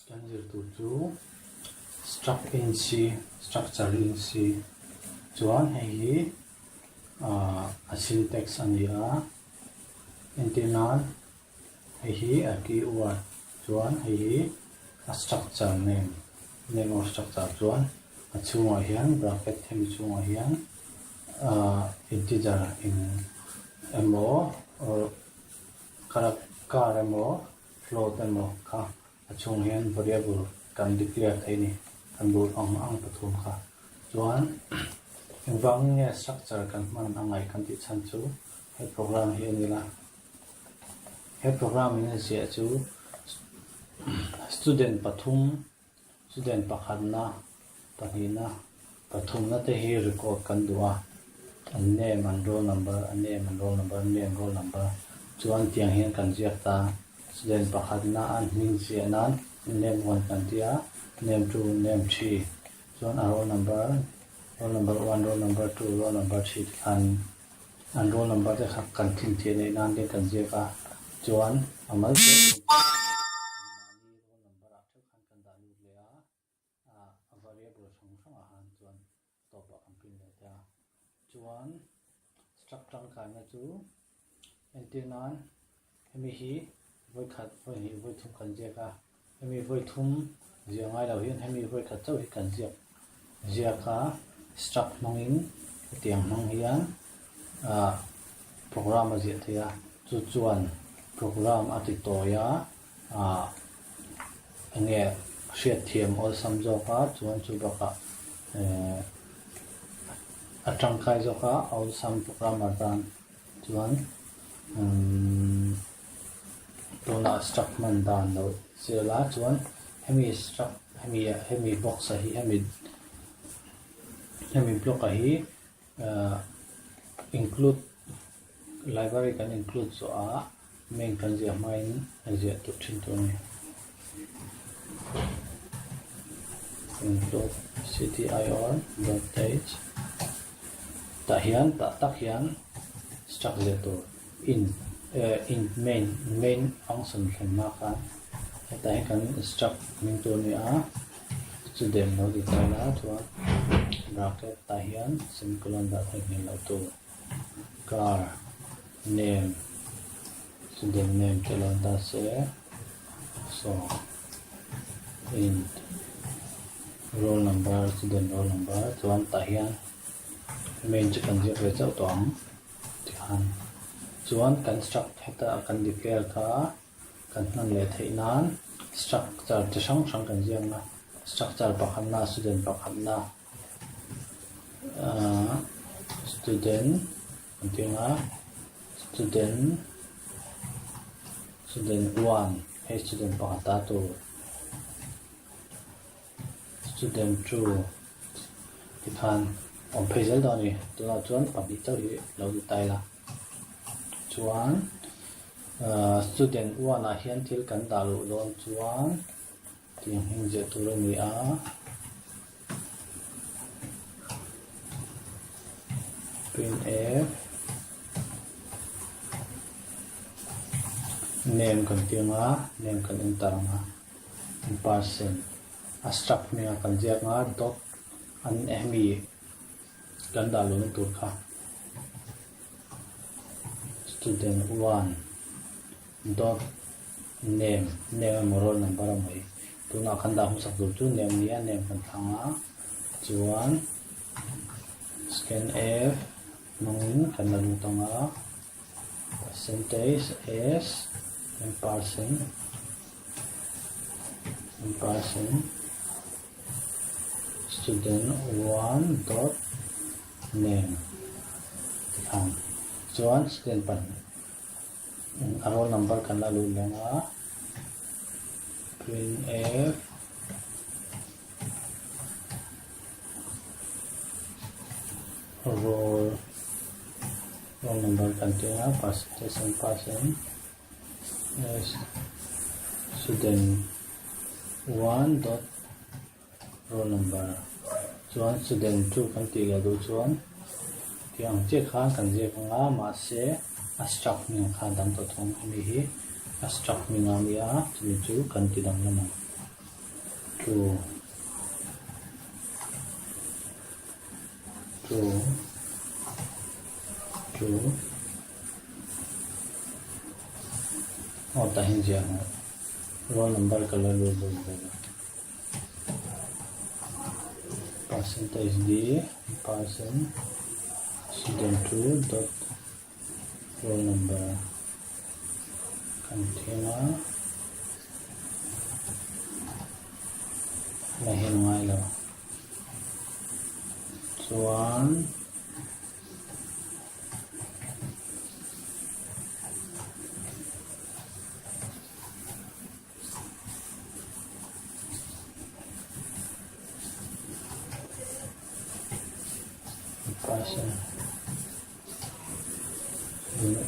Kan zir tu chu structure in C chuan hei a syntax ania intenan hei a keyword chuan hei a structure name of structure chuan a chungah hian bracket hemi chungah hian integer in emo or character emo float emo kha a chung hian variable kan declare thei ni kan bul ang pathum kha chuan wang nge structure kan man angai kan ti chan chu he program hi anila he program in sia chu student pakhat na pahina pathum na te hi record kan duwa name and roll number name roll number chuan tiang hian kan ziak ta student pakhat na an hming sia nan name 1 kan tia name 2 name 3 chuan a roll number 1 roll number 2 roll number 3 kan an roll number te khak kan thin the nei nan te kan ziaka chuan amal te roll number a theu khan kan da lu le a variable sang a han chuan top a kan pin le ta chuan structure kan na chu antenan hemi hi voi khat voi thum kan ziaka hemi voi thum ziangai lo hian hemi voi khat chau hi kan ziaka struct mangin tiang mang hian program a zia thia chuan program ati toya nge hriat thiam all sum zoka chuan chu baka a tangkai zoka all sum program dan chuan tona struct man dan lo zela chuan hemi struct hemi box a hi hemi block a hi include library kan include so a main kan zia main zia tu thin tu ni include ctir.h ta hian ta tak hian struct zia tu in main function thlenma kha ta hi kan struct min tu ni a student no di ta la chuan bracket ta hian semicolon da thai ni lo tu car name student name chalo da se so int roll number student roll number chuan ta hian main chi kan zia re chau tawng ti han chuan kan struct heta kan declare kha kan hnan le theinan structure chi sang kan ziam na structure pakhat na student pakhat na student antinga student 1 hey student pakhat ta tu student 2 ti khan on phaisal da ni tuna chuan pabi chau hi lo di tai la chuan student 1 a hian thil kan da lu lon chuan tiang hing je tu ni a printf name kan tianga name kan intaranga percent a struct me kan ziak nga dot an hmi kan da lu ni tur kha student 1 dot name roll number mai tuna kan da hum sak du chu name nia name kan thanga chuan scanf mangin kan da lu tanga percentage s and percent student 1 dot name chuan student pan a roll number kan la lu lenga printf roll number kan tia percentage and percent yes student 1 dot roll number chuan student 2 kan ti ga du chuan tiang che kha kan je khanga ma se a struct mi kha dang to thong mi hi a struct mi nga mi a chu kan ti dang lama true tahin siya roll number color percentage D percent student 2 dot roll number container lahin ngay lo chuan person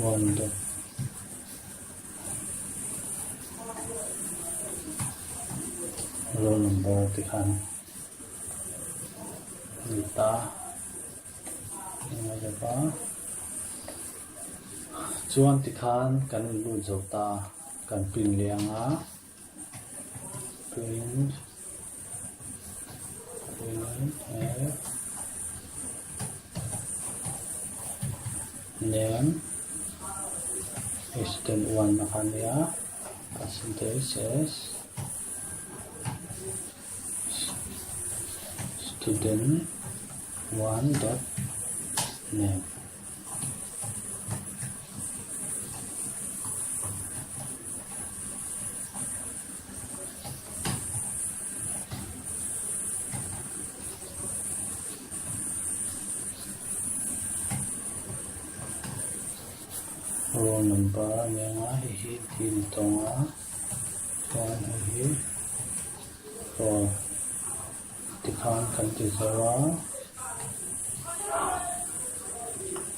one dot roll number tikhan data ini apa chuan tikhan kan lu jota kan pin lianga print name student 1 nakaniya percentage is student 1 dot name roll number niya nga hi dito nga chuan hi roll tikhan kan tizawa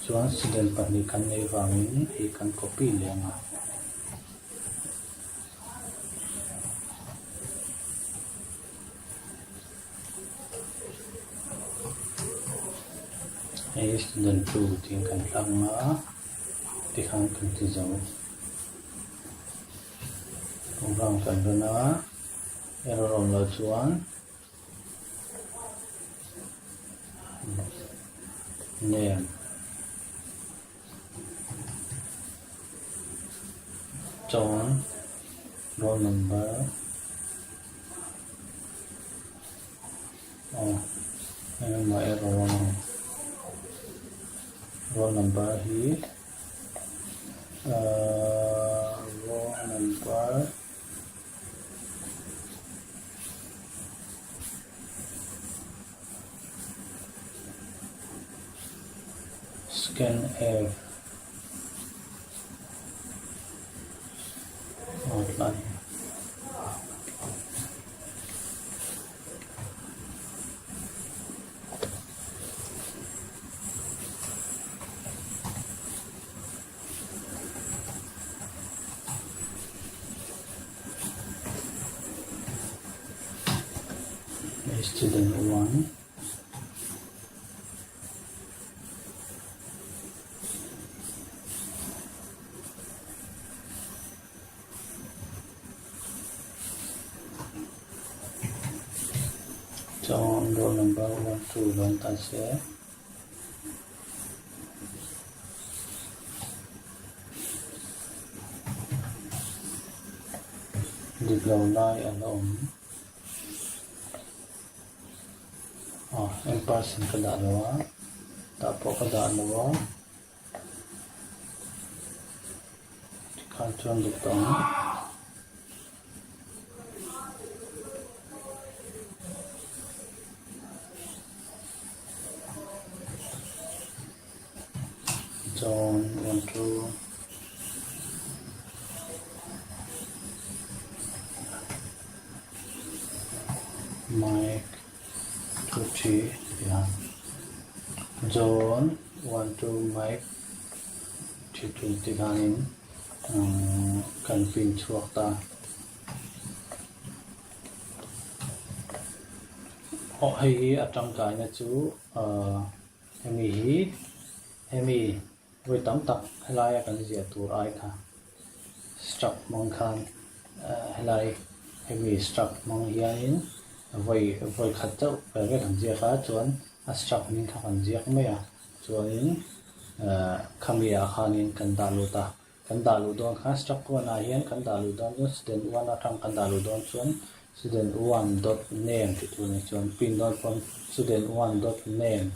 chuan student pahnih kan nei wangin hi kan copy lenga hi student 2 ting kan tlang nga tikhan kan tizawa kung rang kan na error on lo chuan name John roll number my error roll number here roll number scan F outline student 1 John roll number 1 2 long touch here diplow lie alone in person kada lawa tapo kada lawa kanchuan diptong John 1 2 Mike 2 3 yeah John 1 2 Mike 2 2 tikhanin kan pin chuak ta hei atang kai na chu hemi với tấm tập hay là cái gì tour ai cả struck mong khan hay là hemi struck mong hianin voi khát cháu về cái thằng giặc á chuan struct mình thằng giặc mấy à chuan khamia khanin kan dalu don kha struct ko na hian kan dalu don student 1 atang kan dalu don chuan student 1 dot name ti tu ni chuan pin dot from student 1 dot name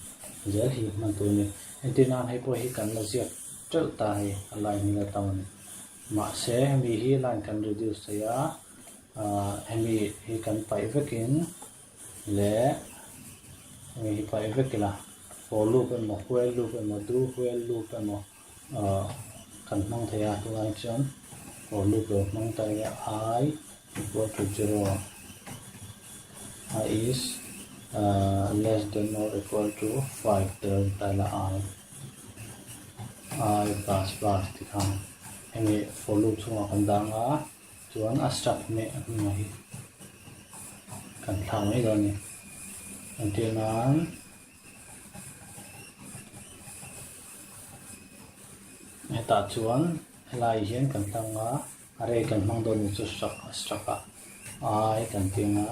zel hi man tu ni entina hai po hi kan la ziak tel ta hi alai ni la tawn ma se mi hi line kan reduce ya hemi hi kan pai vekin le mi hi pai vekila for loop and mo while loop and mo do while loop and mo kan mang thaya tu lai chuan for loop lo mang ta ya I equal to 0 I is less than or equal to 5 tel ta la I plus ti khang hemi for loop chunga kan danga chuan a struct me hi kan thang mai lo ni until nan ta chuan lai hian kan tanga are kan mang don chu struct ai kan tinga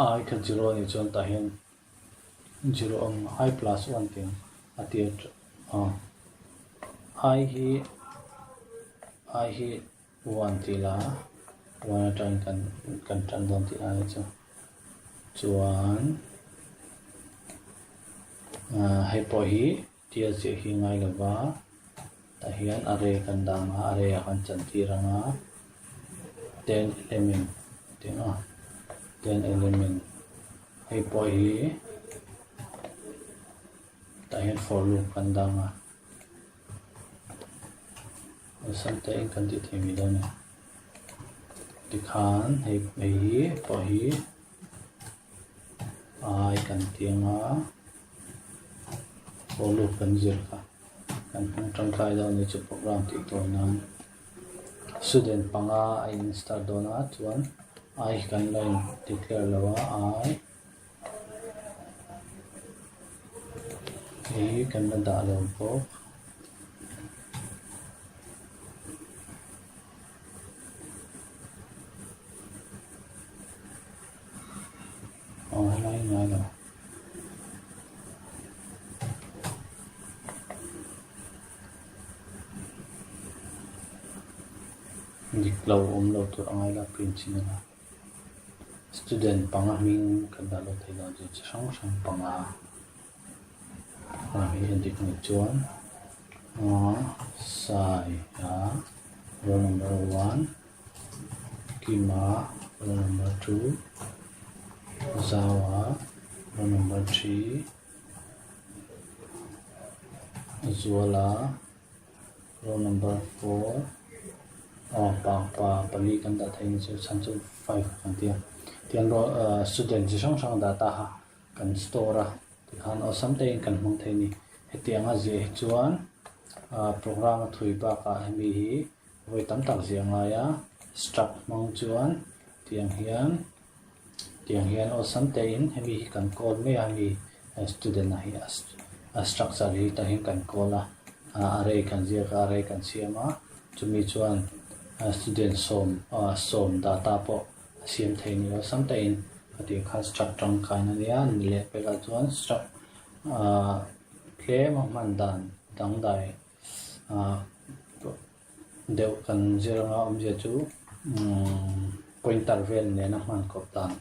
ai kan 0 ni chuan ta hian 0 I plus 1 ting atiat I hi 1 ti la 1 atang kan tan don ti ai chu chuan hai po hi tia che hi ngai lawa ta hian are kan dang are kan chan ti ranga 10 element tinga 10 element hai po hi ta hian for loop kan dang something kan ti themi don ti khan hai po hi ai kan tinga for loop kan zir ka kan trong kai do ni chu program ti to nan student panga I install dona chuan I kan line declare lawa I kan na da lo po ngay lo dik lo lo tur angai la print chinala student panga ming kan da lo thei lo ji sang panga hi dik ni chuan sai roll number 1 kima roll number 2 zawa roll number 3 zuala roll number 4 pali kan da thai ni chu chan chu 5 kan tian ro student ji sang data ha kan store ti khan awesome te kan mong thai ni hetianga je chuan program thui ba ka mi hi voi tam tak zianga ya struct mong chuan tiang hian awesome te in hemi kan call me ami student hi structure hi ta hin kan call array kan zia ka array kan siama chumi chuan student som data po siam thei ni awesome te in ati kha struct tang kai na ya ni le pe la chuan struct claim man dan dang dai deu kan zira nga om je chu pointer vel ne na man kop dan